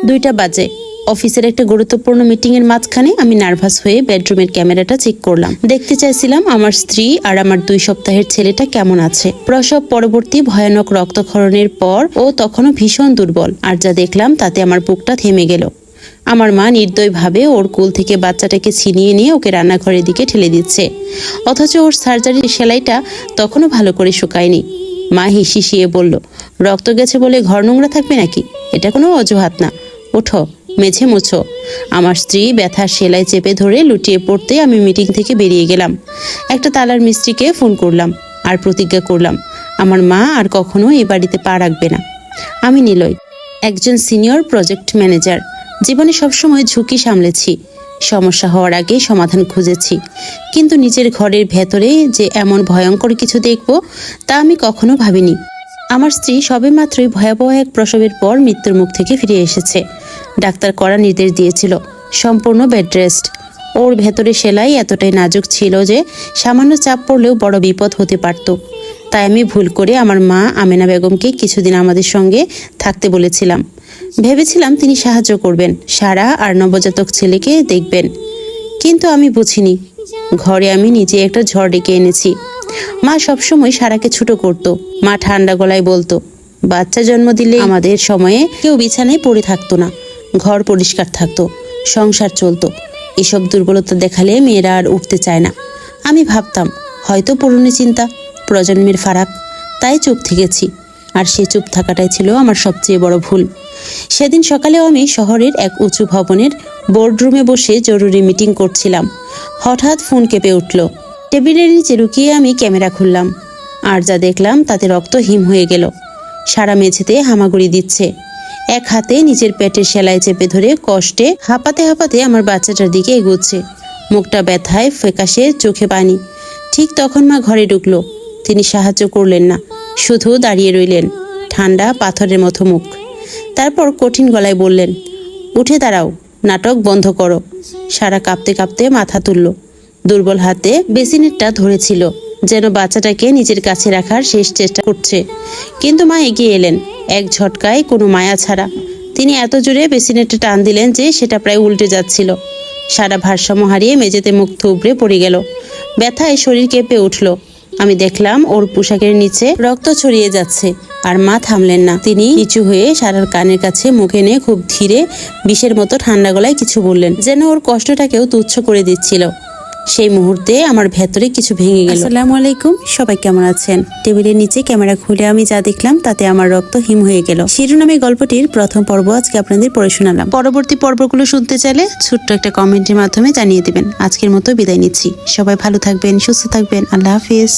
2টা বাজে। অফিসের একটা গুরুত্বপূর্ণ মিটিং এর মাঝখানে আমি নার্ভাস হয়ে বেডরুমের ক্যামেরাটা চেক করলাম। দেখতে চাইছিলাম আমার স্ত্রী আর আমার 2 সপ্তাহের ছেলেটা কেমন আছে। প্রসব পরবর্তী ভয়ানক রক্তক্ষরণের পর ও তখনও ভীষণ দুর্বল, আর যা দেখলাম তাতে আমার বুকটা থেমে গেল। আমার মা নির্দয়ভাবে ওর কোল থেকে বাচ্চাটাকে ছিনিয়ে নিয়ে ওকে রান্নাঘরের দিকে ঠেলে দিচ্ছে, অথচ ওর সার্জারির সেলাইটা তখনও ভালো করে শুকায়নি। মা হিসিয়ে বলল, রক্ত গেছে বলে ঘর নোংরা থাকবে নাকি? এটা কোনো অজুহাত না, ওঠো মেঝে মুছো। আমার স্ত্রী ব্যথার সেলাই চেপে ধরে লুটিয়ে পড়তে আমি মিটিং থেকে বেরিয়ে গেলাম। একটা তালার মিস্ত্রিকে ফোন করলাম আর প্রতিজ্ঞা করলাম আমার মা আর কখনো এই বাড়িতে পা রাখবে না। আমি নিলয়, একজন সিনিয়র প্রজেক্ট ম্যানেজার। জীবনে সবসময় ঝুঁকি সামলেছি, সমস্যা হওয়ার আগে সমাধান খুঁজেছি, কিন্তু নিজের ঘরের ভেতরে যে এমন ভয়ঙ্কর কিছু দেখব তা আমি কখনো ভাবিনি। আমার স্ত্রী সবেমাত্রই ভয়াবহ এক প্রসবের পর মৃত্যুর মুখ থেকে ফিরে এসেছে। ডাক্তার কড়া নির্দেশ দিয়েছিল সম্পূর্ণ বেড রেস্ট। ওর ভেতরে সেলাই এতটাই নাজুক ছিল যে সামান্য চাপ পড়লেও বড় বিপদ হতে পারত। তাই আমি ভুল করে আমার মা আমেনা বেগমকে কিছুদিন আমাদের সঙ্গে থাকতে বলেছিলাম। ভেবেছিলাম তিনি সাহায্য করবেন, সারা আর নবজাতক ছেলেকে দেখবেন। কিন্তু আমি বুঝিনি, ঘরে আমি নিজে একটা ঝড় ডেকে এনেছি। মা সবসময় সারাকে ছোট করত। মা ঠান্ডা গলায় বলতো, বাচ্চা জন্ম দিলে আমাদের সময়ে কেউ বিছানায় পড়ে থাকতো না, ঘর পরিষ্কার থাকতো, সংসার চলতো। এসব দুর্বলতা দেখালে মেয়েরা আর উঠতে চায় না। আমি ভাবতাম হয়তো পুরনো চিন্তা, প্রজন্মের ফারাক, তাই চুপ থেকেছি। আর সে চুপ থাকাটাই ছিল আমার সবচেয়ে বড় ভুল। সেদিন সকালেও আমি শহরের এক উঁচু ভবনের বোর্ডরুমে বসে জরুরি মিটিং করছিলাম। হঠাৎ ফোন কেঁপে উঠল। টেবিলের নিচে লুকিয়ে আমি ক্যামেরা খুললাম, আর যা দেখলাম তাতে রক্ত হিম হয়ে গেল। সারা মেঝেতে হামাগুড়ি দিচ্ছে, এক হাতে নিজের পেটের সেলাই চেপে ধরে কষ্টে হাঁপাতে হাঁপাতে আমার বাচ্চাটার দিকে এগোচ্ছে। মুখটা ব্যথায় ফ্যাকাশে, চোখে পানি। ঠিক তখন মা ঘরে ঢুকলো। তিনি সাহায্য করলেন না, শুধু দাঁড়িয়ে রইলেন, ঠান্ডা পাথরের মতো মুখ। তারপর কঠিন গলায় বললেন, উঠে দাঁড়াও, নাটক বন্ধ করো। সারা কাঁপতে কাঁপতে মাথা তুলল, দুর্বল হাতে বেসিনেরটা ধরেছিল, যেন বাচ্চাটাকে নিজের কাছে রাখার শেষ চেষ্টা করছে। কিন্তু মা এগিয়ে এলেন, এক ঝটকায়, কোনো মায়া ছাড়া। তিনি এত জোরে বেসিনেরটা টান দিলেন যে সেটা প্রায় উল্টে যাচ্ছিল। সারা ভারসাম্য হারিয়ে মেঝেতে মুখ থুবড়ে পড়ে গেল। ব্যথায় শরীর কেঁপে উঠল। আমি দেখলাম ওর পোশাকের নিচে রক্ত ছড়িয়ে যাচ্ছে, আর মা থামলেন না। তিনি নিচু হয়ে সারার কানের কাছে মুখ এনে খুব ধীরে বিষের মতো ঠান্ডা গলায় কিছু বললেন, যেন ওর কষ্টটাকেও তুচ্ছ করে দিচ্ছিল। সেই মুহূর্তে আমার ভেতরে কিছু ভেঙে গেল। আসসালামু আলাইকুম, সবাই কেমন আছেন? টেবিলের নিচে ক্যামেরা খুলে আমি যা দেখলাম তাতে আমার রক্ত হিম হয়ে গেল। শিরোনামে গল্পটির প্রথম পর্ব আজকে আপনাদের পড়ে শোনালাম। পরবর্তী পর্বগুলো শুনতে চাইলে ছোট্ট একটা কমেন্টের মাধ্যমে জানিয়ে দিবেন। আজকের মতো বিদায় নিচ্ছি। সবাই ভালো থাকবেন, সুস্থ থাকবেন। আল্লাহ হাফিজ।